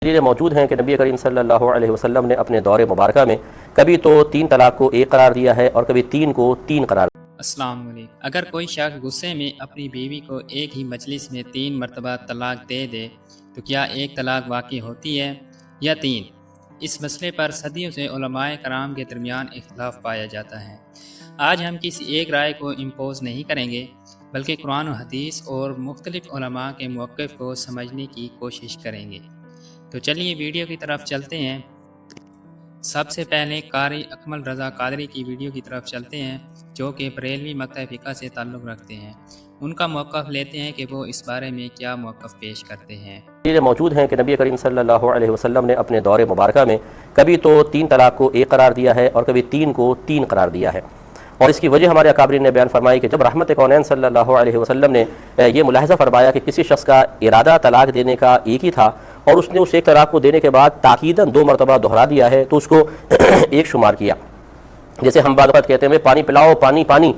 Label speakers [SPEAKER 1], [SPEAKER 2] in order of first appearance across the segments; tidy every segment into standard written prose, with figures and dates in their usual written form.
[SPEAKER 1] دلیلیں موجود ہیں کہ نبی کریم صلی اللہ علیہ وسلم نے اپنے دور مبارکہ میں کبھی تو 3 طلاق کو 1 قرار دیا ہے اور کبھی 3 کو 3 قرار دیا۔
[SPEAKER 2] السلام علیکم۔ اگر کوئی شخص غصے میں اپنی بیوی کو ایک ہی مجلس میں 3 مرتبہ طلاق دے دے تو کیا 1 طلاق واقع ہوتی ہے یا 3؟ اس مسئلے پر صدیوں سے علماء کرام کے درمیان اختلاف پایا جاتا ہے۔ آج ہم کسی ایک رائے کو امپوز نہیں کریں گے بلکہ قرآن و حدیث اور مختلف علماء کے موقف کو سمجھنے کی کوشش کریں گے۔ تو چلیے ویڈیو کی طرف چلتے ہیں۔ سب سے پہلے قاری اکمل رضا قادری کی ویڈیو کی طرف چلتے ہیں جو کہ بریلوی مکتب فقہ سے تعلق رکھتے ہیں۔ ان کا موقف لیتے ہیں کہ وہ اس بارے میں کیا موقف پیش کرتے ہیں۔
[SPEAKER 1] دلیلیں موجود ہیں کہ نبی کریم صلی اللہ علیہ وسلم نے اپنے دور مبارکہ میں کبھی تو 3 طلاق کو 1 قرار دیا ہے اور کبھی 3 کو 3 قرار دیا ہے، اور اس کی وجہ ہمارے اکابرین نے بیان فرمائی کہ جب رحمت کونین صلی اللہ علیہ وسلم نے یہ ملاحظہ فرمایا کہ کسی شخص کا ارادہ طلاق دینے کا ایک ہی تھا اور اس نے اس 1 طلاق کو دینے کے بعد تاکیداً 2 مرتبہ دہرا دیا ہے تو اس کو ایک شمار کیا۔ جیسے ہم بعض اوقات کہتے ہیں پانی پلاؤ، پانی پانی،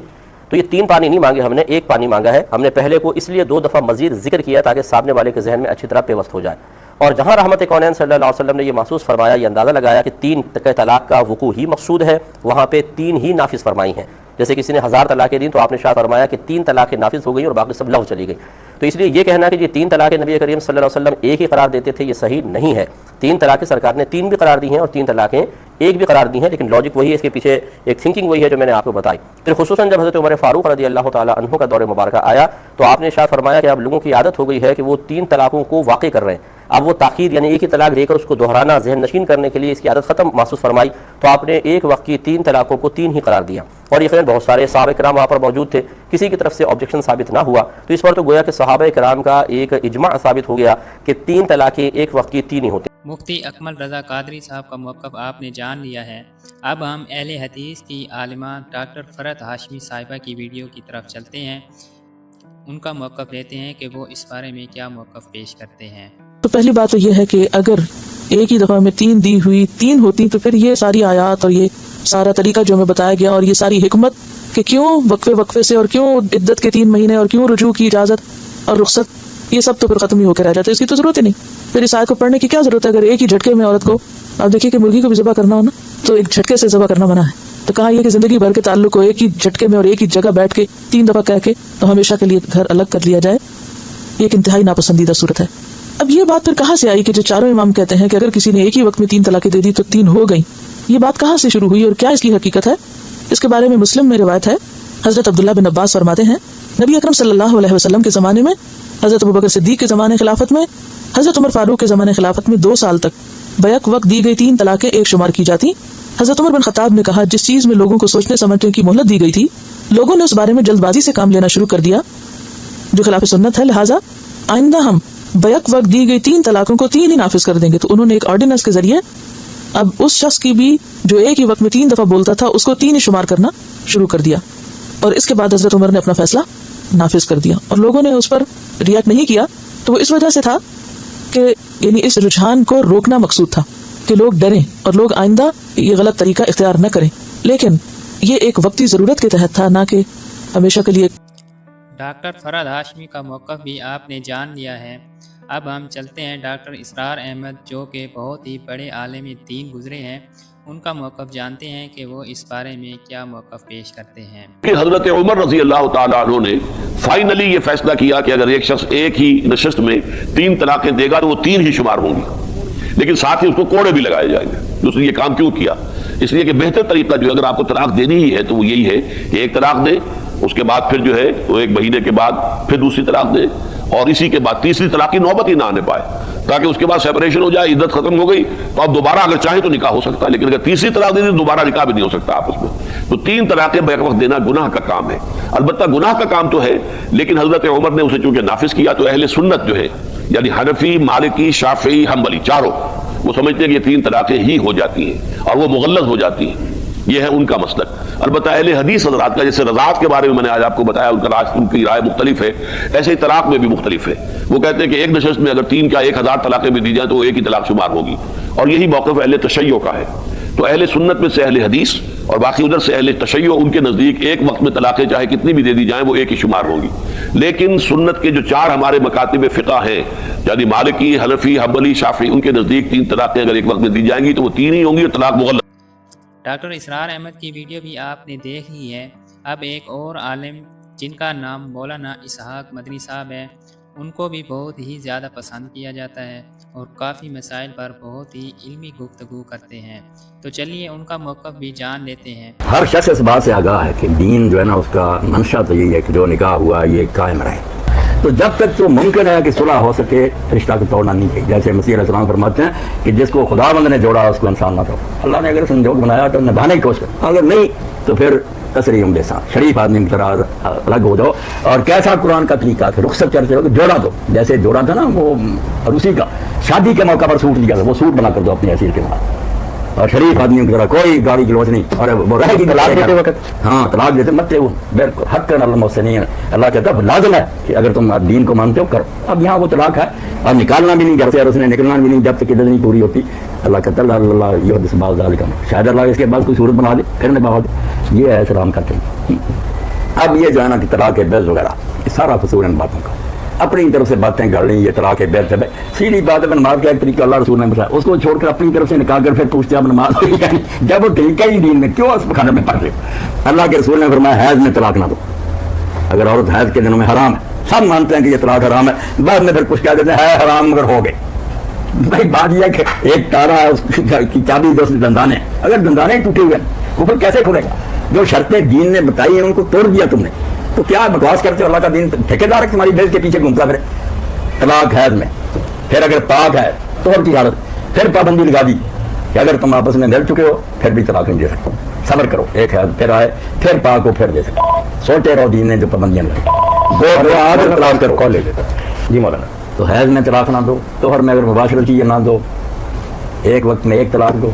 [SPEAKER 1] تو یہ 3 پانی نہیں مانگے، ہم نے 1 پانی مانگا ہے۔ ہم نے پہلے کو اس لیے 2 دفعہ مزید ذکر کیا تاکہ سامنے والے کے ذہن میں اچھی طرح پیوست ہو جائے، اور جہاں رحمت کونین صلی اللہ علیہ وسلم نے یہ محسوس فرمایا، یہ اندازہ لگایا کہ 3 طلاق کا وقوع ہی مقصود ہے، وہاں پہ 3 ہی نافذ فرمائی ہیں۔ جیسے کسی نے 1000 طلاقیں دیں تو آپ نے شاہ فرمایا کہ 3 طلاقیں نافذ ہو گئی اور باقی سب لغو چلی گئی۔ تو اس لیے یہ کہنا کہ یہ 3 طلاقیں نبی کریم صلی اللہ علیہ وسلم ایک ہی قرار دیتے تھے، یہ صحیح نہیں ہے۔ 3 طلاقیں سرکار نے 3 بھی قرار دی ہیں اور 3 طلاقیں 1 بھی قرار دی ہیں، لیکن لاجک وہی ہے، اس کے پیچھے ایک تھنکنگ وہی ہے جو میں نے آپ کو بتائی۔ پھر خصوصاً جب حضرت عمر فاروق رضی اللہ تعالیٰ عنہ کا دور مبارکہ آیا تو آپ نے ارشاد فرمایا کہ اب لوگوں کی عادت ہو گئی ہے کہ وہ 3 طلاقوں کو واقع کر رہے ہیں، اب وہ تاخیر یعنی ایک ہی طلاق دے کر اس کو دہرانا ذہن نشین کرنے کے لیے اس کی عادت ختم محسوس فرمائی، تو آپ نے ایک وقت کی 3 طلاقوں کو 3 ہی قرار دیا، اور یقیناً بہت سارے صحابہ کرام وہاں پر موجود تھے، کسی کی طرف سے آبجیکشن ثابت نہ ہوا، تو اس پر تو گویا کہ صحابہ کرام کا ایک اجماع ثابت ہو گیا کہ 3 طلاقیں ایک وقت کی 3 ہی ہوتی ہیں۔
[SPEAKER 2] مفتی اکمل رضا قادری صاحب کا موقف آپ نے جان لیا ہے۔ اب ہم اہل حدیث کی عالمہ ڈاکٹر فرحت ہاشمی صاحبہ کی ویڈیو کی طرف چلتے ہیں۔ ان کا موقف لیتے ہیں کہ وہ اس بارے میں کیا موقف پیش کرتے ہیں۔
[SPEAKER 3] تو پہلی بات تو یہ ہے کہ اگر ایک ہی دفعہ میں 3 دی ہوئی 3 ہوتی تو پھر یہ ساری آیات اور یہ سارا طریقہ جو ہمیں بتایا گیا اور یہ ساری حکمت کہ کیوں وقفے سے اور کیوں عدت کے 3 مہینے اور کیوں رجوع کی اجازت اور رخصت، یہ سب تو پھر ختم ہی ہو کے رہ جاتا ہے، اس کی تو ضرورت ہی نہیں۔ پھر اس آیت کو پڑھنے کی کیا ضرورت ہے؟ اگر ایک ہی جھٹکے میں عورت کو، آپ دیکھیے کہ مرغی کو بھی ذبح کرنا ہو نا تو ایک جھٹکے سے ذبح کرنا منع ہے، تو کہاں یہ کہ زندگی بھر کے تعلق کو ایک ہی جھٹکے میں اور ایک ہی جگہ بیٹھ کے 3 دفعہ کہہ کے تو ہمیشہ کے لیے گھر الگ کر لیا جائے، یہ ایک انتہائی ناپسندیدہ صورت ہے۔ اب یہ بات پھر کہاں سے آئی کہ جو چاروں امام کہتے ہیں کہ اگر کسی نے ایک ہی وقت میں 3 طلاقیں دے دی تو 3 ہو گئیں؟ یہ بات کہاں سے شروع ہوئی اور کیا اس کی حقیقت ہے؟ اس کے بارے میں مسلم میں روایت ہے، حضرت عبداللہ بن عباس فرماتے ہیں نبی اکرم صلی اللہ علیہ وسلم کے زمانے میں، حضرت ابوبکر صدیق کے زمانے خلافت میں، حضرت عمر فاروق کے زمانے خلافت میں 2 سال تک بیک وقت دی گئی 3 طلاقیں ایک شمار کی جاتی۔ حضرت عمر بن خطاب نے کہا جس چیز میں لوگوں کو سوچنے سمجھنے کی مہلت دی گئی تھی، لوگوں نے اس بارے میں جلد بازی سے کام لینا شروع کر دیا جو خلاف سنت ہے، لہٰذا آئندہ ہم بیک وقت دی گئی 3 طلاقوں کو 3 ہی نافذ کر دیں گے۔ تو انہوں نے ایک آرڈیننس کے ذریعے اب اس شخص کی بھی جو ایک ہی وقت میں 3 دفعہ بولتا تھا اس کو 3 ہی شمار کرنا شروع کر دیا، اور اس کے بعد حضرت عمر نے اپنا فیصلہ نافذ کر دیا، اور لوگوں نے اس پر ریاکٹ نہیں کیا، تو وہ اس وجہ سے تھا کہ یعنی اس رجحان کو روکنا مقصود تھا کہ لوگ ڈریں اور لوگ آئندہ یہ غلط طریقہ اختیار نہ کریں، لیکن یہ ایک وقتی ضرورت کے تحت تھا، نہ کہ ہمیشہ کے لیے۔
[SPEAKER 2] ڈاکٹر فرحت ہاشمی کا موقف بھی آپ نے جان لیا ہے۔ اب ہم چلتے ہیں ڈاکٹر اسرار احمد جو کہ بہت ہی بڑے عالم دین گزرے ہیں، ان کا موقف جانتے ہیں کہ وہ اس بارے میں کیا موقف پیش کرتے ہیں۔
[SPEAKER 4] کہ حضرت عمر رضی اللہ تعالیٰ عنہ نے فائنلی یہ فیصلہ کیا کہ اگر ایک شخص ایک ہی نشست میں 3 طلاقیں دے گا تو وہ 3 ہی شمار ہوں گی، لیکن ساتھ ہی اس کو کوڑے بھی لگائے جائیں گے۔ اس نے یہ کام کیوں کیا؟ اس لیے کہ بہتر طریقہ جو اگر آپ کو طلاق دینی ہی ہے تو وہ یہی ہے کہ ایک طلاق دے، اس کے بعد پھر جو ہے وہ 1 مہینے کے بعد پھر دوسری طلاق دے، اور اسی کے بعد تیسری طلاق کی نوبت ہی نہ آنے پائے، تاکہ اس کے بعد سیپریشن ہو جائے، عدت ختم ہو گئی تو اب دوبارہ اگر چاہیں تو نکاح ہو سکتا ہے، لیکن اگر تیسری طلاق دے دی تو دوبارہ نکاح بھی نہیں ہو سکتا آپس میں۔ تو 3 طلاقیں بیک وقت دینا گناہ کا کام ہے، البتہ گناہ کا کام تو ہے، لیکن حضرت عمر نے اسے چونکہ نافذ کیا تو اہل سنت جو ہے یعنی حنفی، مالکی، شافعی، حنبلی چاروں وہ سمجھتے ہیں کہ یہ 3 طلاقیں ہی ہو جاتی ہیں اور وہ مغلظ ہو جاتی ہیں، یہ ہے ان کا مسلک۔ البتہ اہل حدیث حضرات کا، جیسے رضاعت کے بارے میں نے آج آپ کو بتایا ان کی رائے مختلف ہے، ایسے ہی طلاق میں بھی مختلف ہے۔ وہ کہتے ہیں کہ ایک نشست میں اگر 3 کا 1000 طلاقیں بھی دی جائیں تو وہ ایک ہی طلاق شمار ہوگی، اور یہی موقف اہل تشیع کا ہے۔ تو اہل سنت میں سے اہل حدیث اور باقی ادھر سے اہل تشیع ان کے نزدیک ایک وقت میں طلاقیں چاہے کتنی بھی دے دی جائیں وہ ایک ہی شمار ہوں گی. لیکن سنت کے جو 4 ہمارے مکاتب فقہ ہیں یعنی مالکی، حنفی، حنبلی، شافعی، ان کے نزدیک 3 طلاقیں اگر ایک وقت میں دی جائیں گی تو وہ 3 ہی ہوں گی اور طلاق مغلق.
[SPEAKER 2] ڈاکٹر اسرار احمد کی ویڈیو بھی آپ نے دیکھ لی ہے. اب ایک اور عالم جن کا نام مولانا اسحاق مدنی صاحب ہے، ان کو بھی بہت ہی زیادہ پسند کیا جاتا ہے اور کافی مسائل پر بہت ہی علمی گفتگو کرتے ہیں. تو چلیے ان کا موقف بھی جان لیتے ہیں.
[SPEAKER 5] ہر شخص اس بات سے آگاہ ہے کہ دین جو ہے نا اس کا منشا تو یہی ہے کہ جو نکاح ہوا یہ قائم رہے. تو جب تک تو ممکن ہے کہ صلح ہو سکے رشتہ کو توڑنا نہیں چاہیے. جیسے مسیح علیہ السلام فرماتے ہیں کہ جس کو خدا بند نے جوڑا اس کو انسان نہ توڑ. اللہ نے اگر سنجوگ بنایا تو نبھانے کی کوشش کر، اگر نہیں تو پھر تسریح کے ساتھ شریف آدمی کی طرح الگ ہو جاؤ. اور کیسا قرآن کا طریقہ کہ رخصت چرچے ہو کہ جوڑا دو. جیسے جوڑا تھا نا وہ روسی کا شادی کے موقع پر سوٹ لیا تھا، وہ سوٹ بنا کر دو اپنی حیثیت کے بعد. اور شریف آدمیوں کی طرح کوئی گاڑی گلوچ نہیں. اور وہ رہے گی طلاق دیتے وقت، ہاں طلاق دیتے مت وہ بالکل حق کرنا اللہ سے نہیں ہے. اللہ کہتا ہے لازم ہے کہ اگر تم دین کو مانتے ہو کرو. اب یہاں وہ طلاق ہے اور نکالنا بھی نہیں گھر سے، اور اس نے نکلنا بھی نہیں جب تک عدت نہیں پوری ہوتی. اللہ کہتا ہے اللہ یہ اس بات ڈال کر شاید اللہ اس کے بعد کوئی صورت بنا دے پھر نبھا دے. یہ ہے اسلام کا طریقہ. اب یہ جو ہے نا کہ طلاق بیض وغیرہ یہ سارا قصور ان باتوں کا. اپنی طرف سے باتیں گڑ لیں یہ طلاق بیض ہے. سیدھی بات ہے نماز کا ایک طریقہ اللہ رسول نے بتایا، اس کو چھوڑ کر اپنی طرف سے نکال کر پھر پوچھتے ہیں نماز جب وہ طریقہ ہی دین میں کیوں اس کھانے میں پڑ رہے. اللہ کے رسول نے فرمایا حیض میں طلاق نہ دو. اگر عورت حیض کے دنوں میں حرام ہے، سب مانتے ہیں کہ یہ طلاق حرام ہے، بعد میں پھر کچھ کہہ دیتے ہیں حرام مگر ہو گئے. بھائی بات یہ ہے کہ ایک تارا ہے اس کی چابی دو دندانے، اگر دندانے ٹوٹے ہوئے وہ پھر کیسے کھلے گا؟ جو شرطیں دین نے بتائی ہیں ان کو توڑ دیا تم نے، تو کیا بکواس کرتے ہو؟ اللہ کا دین ٹھیکیدار ہے تمہاری بیل کے پیچھے گھومتا پھرے. طلاق حیض میں، پھر اگر پاک ہے تو کی حالت، پھر پابندی لگا دی کہ اگر تم آپس میں مل چکے ہو پھر بھی طلاق نہیں دے سکتے. صبر کرو، ایک حیض پھر آئے پھر پاک ہو پھر دے سکتے. سوچے رہو دین نے جو پابندیاں لگائی. طلاق کرو کال لے لیتا جی مولانا. تو حیض میں طلاق نہ دو، توہر میں اگر مباشرت چیزیں نہ دو، ایک وقت میں ایک طلاق دو.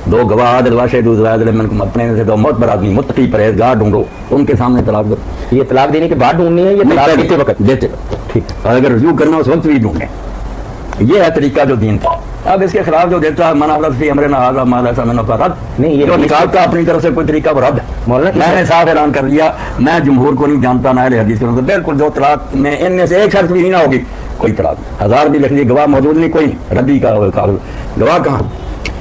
[SPEAKER 5] 2 گواہ عادل واشہد ذوالعدل منکم، اپنے میں سے 2 معتبر آدمی متقی پرہیزگار ڈھونڈو، ان کے سامنے طلاق دو.
[SPEAKER 6] یہ طلاق دینے کے بعد ڈھونڈنی ہے یہ طلاق دیتے وقت؟
[SPEAKER 5] دیتے ٹھیک. اور اگر رجوع کرنا اس وقت بھی ڈھونڈیں. یہ ہے طریقہ جو دین تھا. اب اس کے خلاف جو دیتا ہے منع فی امرنا ھذا ما لیس منہ کا رد نہیں. یہ جو نکال کا اپنی طرف سے کوئی طریقہ وہ رد ہے. مولانا میں نے صاف اعلان کر دیا میں جمہور کو نہیں جانتا نہ اہل حدیث کو. بالکل جو طلاق میں ان میں سے ایک شرط بھی نہیں نہ ہوگی کوئی طلاق. 1000 بھی لکھ لیے گواہ موجود نہیں کوئی نہیں. ردی کا گواہ کہاں؟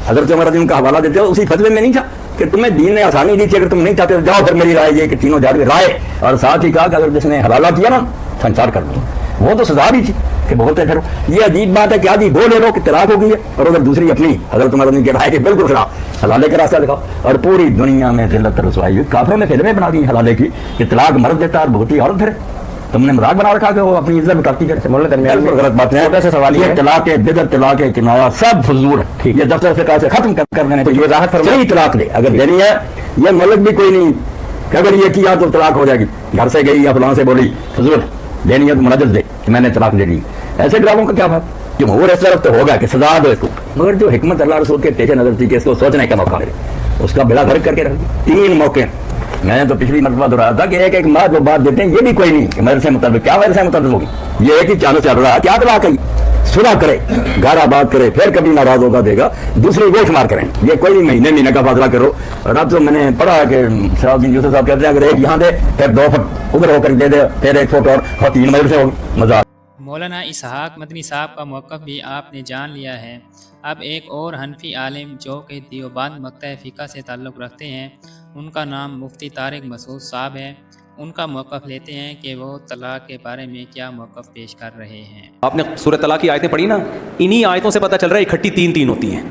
[SPEAKER 5] حضرت عمر رضی اللہ کا حوالہ دیتے ہو اسی فتوے میں نہیں تھا کہ تمہیں دین نے آسانی دی تھی. اگر تم نہیں چاہتے تو جاؤ. پھر میری رائے یہ کہ تینوں جا کے رائے اور ساتھ ہی کہا کہ اگر جس نے حلالہ کیا نا سنچار کر دو. وہ تو سزا بھی تھی کہ بولتے پھر. یہ عجیب بات ہے کہ آدھی بولے رہو کہ طلاق ہو گئی ہے اور اگر دوسری اپنی حضرت عمر رضی کی رائے کے بالکل خلاف حلالے کا راستہ دکھاؤ. اور پوری دنیا میں ذلت رسوائی ہوئی. کافروں نے فلمیں بنا دی حلالے کی کہ طلاق مرد دیتا ہے اور بہت ہی عورت پھر. تم نے مذاق بنا رکھا کہ وہ اپنی عزت بتاتی ہے. غلط بات ہے. ایسا سوال یہ طلاق بدعت طلاق کنایا سب فضول ہے. یہ دفتر فقہ سے ختم کر دینے کو وضاحت فرمائی. طلاق دے اگر دینی ہے یہ ملک بھی کوئی نہیں کہ اگر یہ کیا تو طلاق ہو جائے گی. گھر سے گئی یا فلاں سے بولی فضول دینی ہے تو منجز دے کہ میں نے طلاق دے دی. ایسے ڈراموں کا کیا بات؟ جمہور اس طرف تو ہوگا کہ سزا دو اس کو. مگر جو حکمت اللہ رسول کے پیش نظر تھی کہ اس کو سوچنے کا موقع ملے اس کا بلا غرق کر کے رکھ دی. 3 موقع میں نے تو پچھلی مرتبہ دہرایا تھا کہ ایک ماہ جو بات دیتے ہیں یہ بھی کوئی نہیں کہ میرے سے مطابق کیا میرے سے مطابق ہوگی. یہ ایک ہی چانس چل رہا ہے. کیا طلاق ہے؟ صلح کرے گھر آباد کرے پھر کبھی ناراض ہوگا دے گا. دوسری وہ شمار کریں. یہ کوئی نہیں مہینے کا فاصلہ کرو. اور اب تو میں نے پڑھا کہ شہاب الدین یوسف صاحب کہتے ہیں اگر ایک یہاں دے پھر 2 فٹ ادھر ہو کر دے دے پھر 1 فٹ اور 3 مدر سے ہوگی. مزہ.
[SPEAKER 2] مولانا اسحاق مدنی صاحب کا موقف بھی آپ نے جان لیا ہے. اب ایک اور حنفی عالم جو کہ دیوبند مقطع فقہ سے تعلق رکھتے ہیں ان کا نام مفتی طارق مسعود صاحب ہے. ان کا موقف لیتے ہیں کہ وہ طلاق کے بارے میں کیا موقف پیش کر رہے ہیں.
[SPEAKER 7] آپ نے سورۃ طلاق کی آیتیں پڑھی نا، انہی آیتوں سے پتہ چل رہا ہے اکٹھی 3 ہوتی ہیں.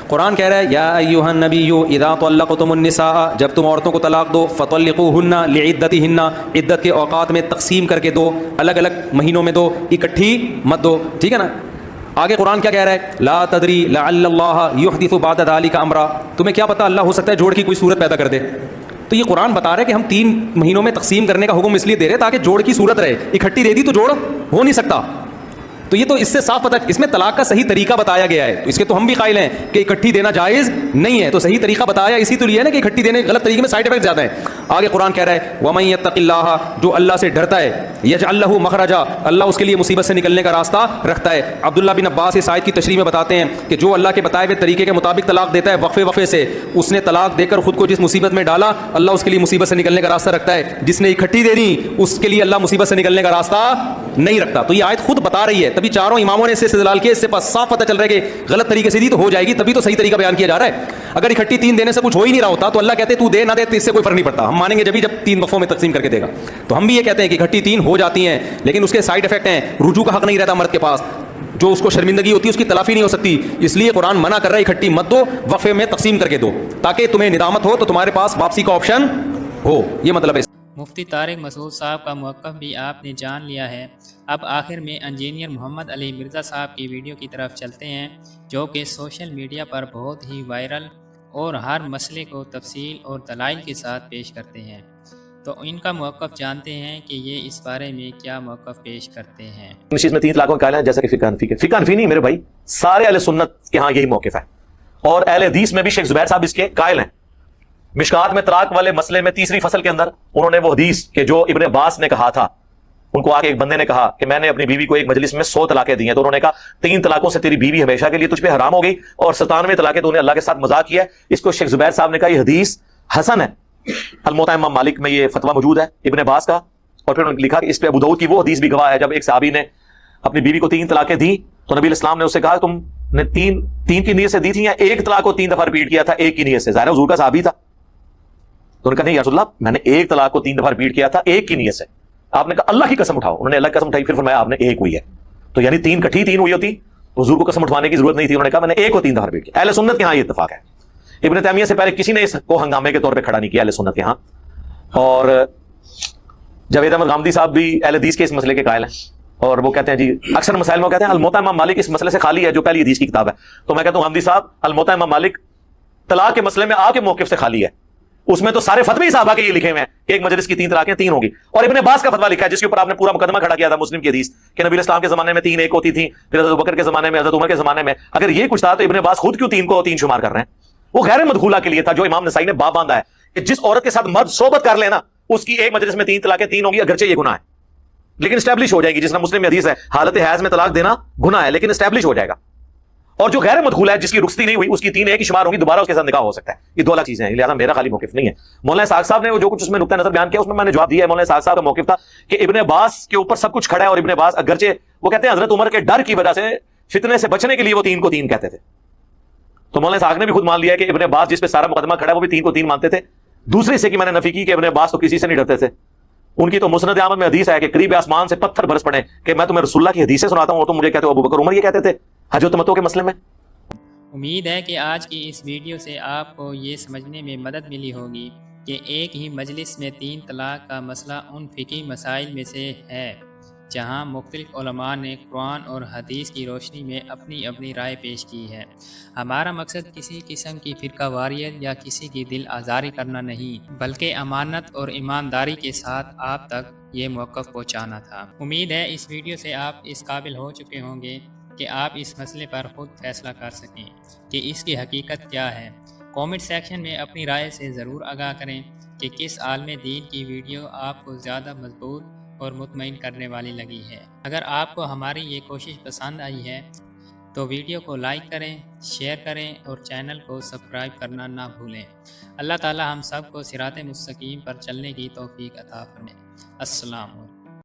[SPEAKER 7] قرآن کہہ رہا ہے یا ایھا النبی اذا طلقتم النساء، جب تم عورتوں کو طلاق دو، فطلقوہن لعدتہن، عدت کے اوقات میں تقسیم کر کے دو، الگ الگ مہینوں میں دو، اکٹھی مت دو. ٹھیک ہے نا. آگے قرآن کیا کہہ رہا ہے؟ لا تدری لعل اللہ یحدث بعد ذلک امرا، تمہیں کیا پتہ اللہ ہو سکتا ہے جوڑ کی کوئی صورت پیدا کر دے. تو یہ قرآن بتا رہا ہے کہ ہم 3 مہینوں میں تقسیم کرنے کا حکم اس لیے دے رہے تاکہ جوڑ کی صورت رہے. اکٹھی دے دی تو جوڑ ہو نہیں سکتا. تو یہ تو اس سے صاف پتہ، اس میں طلاق کا صحیح طریقہ بتایا گیا ہے. تو اس کے تو ہم بھی قائل ہیں کہ اکٹھی دینا جائز نہیں ہے. تو صحیح طریقہ بتایا اسی تو لیے ہے نا کہ اکٹھی دینے غلط طریقے میں سائڈ افیکٹ زیادہ ہیں. آگے قرآن کہہ رہا ہے وَمَن يَتَّقِ اللَّهَ، جو اللہ سے ڈرتا ہے، يَجْعَل لَّهُ مَخْرَجًا، اللہ اس کے لیے مصیبت سے نکلنے کا راستہ رکھتا ہے۔ عبداللہ بن عباس اس آیت کی تشریح میں بتاتے ہیں کہ جو اللہ کے بتائے ہوئے طریقے کے مطابق طلاق دیتا ہے وقفے وقفے سے، اس نے طلاق دے کر خود کو جس مصیبت میں ڈالا اللہ اس کے لیے مصیبت سے نکلنے کا راستہ رکھتا ہے، جس نے اکٹھی دے دی اس کے لیے اللہ مصیبت سے نکلنے کا راستہ نہیں رکھتا۔ تو یہ آیت خود بتا رہی ہے، تبھی چاروں اماموں نے اس سے استدلال کیا، اس سے صاف پتہ چل رہا ہے کہ غلط طریقے سے دی تو ہو جائے گی، تبھی تو صحیح طریقہ بیان کیا جا رہا ہے۔ اگر اکٹھی تین دینے سے کچھ ہو ہی نہیں رہا ہوتا تو اللہ کہتے تو دے نہ دے تو اس سے کوئی فرق نہیں پڑتا، ہم مانیں گے جب تین وقفوں میں تقسیم کر کے دے گا۔ تو ہم بھی یہ کہتے ہیں کہ اکٹھی تین ہو جاتی ہیں لیکن اس کے سائیڈ افیکٹ ہیں، رجوع کا حق نہیں رہتا مرد کے پاس، جو اس کو شرمندگی ہوتی ہے اس کی تلافی نہیں ہو سکتی، اس لیے قرآن منع کر رہا ہے اکٹھی مت دو، وقفے میں تقسیم کر کے دو تاکہ تمہیں ندامت ہو تو تمہارے پاس واپسی کا آپشن ہو، یہ مطلب ہے۔
[SPEAKER 2] مفتی طارق مسعود صاحب کا موقف بھی آپ نے جان لیا ہے۔ اب آخر میں انجینئر محمد علی مرزا صاحب کی ویڈیو کی طرف چلتے ہیں، جو کہ سوشل میڈیا پر بہت ہی وائرل اور ہر مسئلے کو تفصیل اور دلائل کے ساتھ پیش کرتے ہیں۔ تو ان کا موقف جانتے ہیں کہ یہ اس بارے میں کیا موقف پیش کرتے ہیں۔
[SPEAKER 8] اس چیز میں 3 طلاقوں کا قائل ہے جیسا کہ فقہ حنفی کے، فقہ حنفی نہیں میرے بھائی، سارے اہل سنت کے ہاں یہی موقف ہے، اور اہل حدیث میں بھی شیخ زبیر صاحب اس کے قائل ہیں۔ مشکات میں طلاق والے مسئلے میں 3ری فصل کے اندر انہوں نے وہ حدیث کہ جو ابن عباس نے کہا تھا، ان کو آگے ایک بندے نے کہا کہ میں نے اپنی بیوی کو ایک مجلس میں 100 طلاقیں دی ہیں، تو انہوں نے کہا 3 طلاقوں سے تیری بیوی ہمیشہ کے لیے تجھ پہ حرام ہو گئی اور 97 طلاقیں تو نے اللہ کے ساتھ مذاق کیا ہے۔ اس کو شیخ زبیر صاحب نے کہا یہ حدیث حسن ہے۔ الموطا امام مالک میں یہ فتویٰ موجود ہے ابن عباس کا، اور پھر انہوں نے لکھا کہ اس پہ ابو داؤد کی وہ حدیث بھی گواہ ہے جب ایک صحابی نے اپنی بیوی کو 3 طلاقیں دی تو نبی الاسلام نے اس سے کہا تم نے تین کی نیت سے دی تھی یا ایک طلاق کو 3 دفعہ ریپیٹ کیا تھا ایک کی نیت سے؟ ظاہر ہے حضور کا صحابی تھا، تو انہوں نے کہا نہیں یا رسول اللہ میں نے ایک طلاق کو 3 دفعہ ریپیٹ کیا تھا ایک کی نیت سے۔ آپ نے کہا اللہ کی قسم اٹھاؤ، انہوں نے اللہ کی قسم اٹھائی، پھر فرمایا آپ نے ایک ہوئی ہے، تو یعنی 3 کٹھی 3 ہوئی ہوتی، حضور کو قسم اٹھوانے کی ضرورت نہیں تھی، انہوں نے کہا میں نے ایک کو 3 دفعہ ریپیٹ کیا۔ اہل سنت کے ہاں یہ اتفاق ہے، ابن تیمیہ سے پہلے کسی نے اس کو ہنگامے کے طور پہ کھڑا نہیں کیا اہل سنت کے ہاں، اور جاوید احمد غامدی صاحب بھی اہل حدیث کے اس مسئلے کے قائل ہیں، اور وہ کہتے ہیں جی اکثر مسائل میں وہ کہتے ہیں الموطا امام مالک اس مسئلے سے خالی ہے جو پہلی حدیث کی کتاب ہے، تو میں کہتا ہوں غامدی صاحب الموطا امام مالک طلاق کے مسئلے میں آپ کے موقف سے خالی ہے، اس میں تو سارے فتوی صحابہ کے یہ لکھے ہوئے ہیں کہ ایک مجلس کی 3 طلاقیں 3 ہوگی، اور ابن عباس کا فتویٰ لکھا ہے جس کے اوپر آپ نے پورا مقدمہ کھڑا کیا تھا مسلم کی حدیث کہ نبی اسلام کے زمانے میں 3 ایک ہوتی تھی، پھر حضرت ابوبکر کے زمانے میں، حضرت عمر کے زمانے میں، اگر یہ کچھ تھا تو ابن عباس خود کیوں 3 کو 3 شمار کر رہے ہیں؟ وہ غیر مدخولہ کے لیے تھا جو امام نسائی نے باب باندھا ہے کہ جس عورت کے ساتھ مرد صحبت کر لینا اس کی ایک مجلس میں 3 طلاقیں 3 ہوگی، اگرچہ یہ گناہ ہے لیکن اسٹیبلش ہو جائے گی، جس میں مسلم میں حدیث ہے حالت حیض میں طلاق دینا گناہ ہے لیکن اسٹیبلش ہو جائے گا، اور جو غیر مدخولہ ہے جس کی رخصتی نہیں ہوئی اس کی 3 ایک ہی شمار ہوگی، دوبارہ اس کے ساتھ نکاح ہو سکتا ہے۔ یہ 2 الگ چیزیں ہیں، لہٰذا میرا خالی موقف نہیں ہے۔ مولانا اسحاق صاحب نے جو کچھ اس میں نقطہ نظر بیان کیا اس میں نے جواب دیا ہے۔ مولانا اسحاق صاحب کا موقف تھا کہ ابن عباس کے اوپر سب کچھ کھڑا ہے، اور ابن عباس اگرچہ وہ کہتے ہیں حضرت عمر کے ڈر کی وجہ سے فتنے سے بچنے کے لیے وہ 3 کو 3 کہتے تھے، تو مولانا اسحاق نے بھی خود مان لیا کہ ابن عباس جس پہ سارا مقدمہ کھڑا ہے وہ بھی 3 کو 3 مانتے تھے۔ دوسری حصے کی میں نے نفی کی کہ ابن عباس تو کسی سے نہیں ڈرتے تھے، ان کی تو مسند احمد میں حدیث ہے کہ قریب آسمان سے پتھر برس پڑے کہ میں تمہیں رسول اللہ کی حدیثیں سناتا ہوں اور تم مجھے کہتے ہو ابو بکر عمر یہ کہتے تھے حج و تمتع کے مسئلے میں۔
[SPEAKER 2] امید ہے کہ آج کی اس ویڈیو سے آپ کو یہ سمجھنے میں مدد ملی ہوگی کہ ایک ہی مجلس میں 3 طلاق کا مسئلہ ان فقہی مسائل میں سے ہے جہاں مختلف علماء نے قرآن اور حدیث کی روشنی میں اپنی اپنی رائے پیش کی ہے۔ ہمارا مقصد کسی قسم کی فرقہ واریت یا کسی کی دل آزاری کرنا نہیں، بلکہ امانت اور ایمانداری کے ساتھ آپ تک یہ موقف پہنچانا تھا۔ امید ہے اس ویڈیو سے آپ اس قابل ہو چکے ہوں گے کہ آپ اس مسئلے پر خود فیصلہ کر سکیں کہ اس کی حقیقت کیا ہے۔ کامنٹ سیکشن میں اپنی رائے سے ضرور آگاہ کریں کہ کس عالم دین کی ویڈیو آپ کو زیادہ مضبوط اور مطمئن کرنے والی لگی ہے۔ اگر آپ کو ہماری یہ کوشش پسند آئی ہے تو ویڈیو کو لائک کریں، شیئر کریں اور چینل کو سبسکرائب کرنا نہ بھولیں۔ اللہ تعالی ہم سب کو صراط مستقیم پر چلنے کی توفیق عطا فرمائے۔ السلام علیکم۔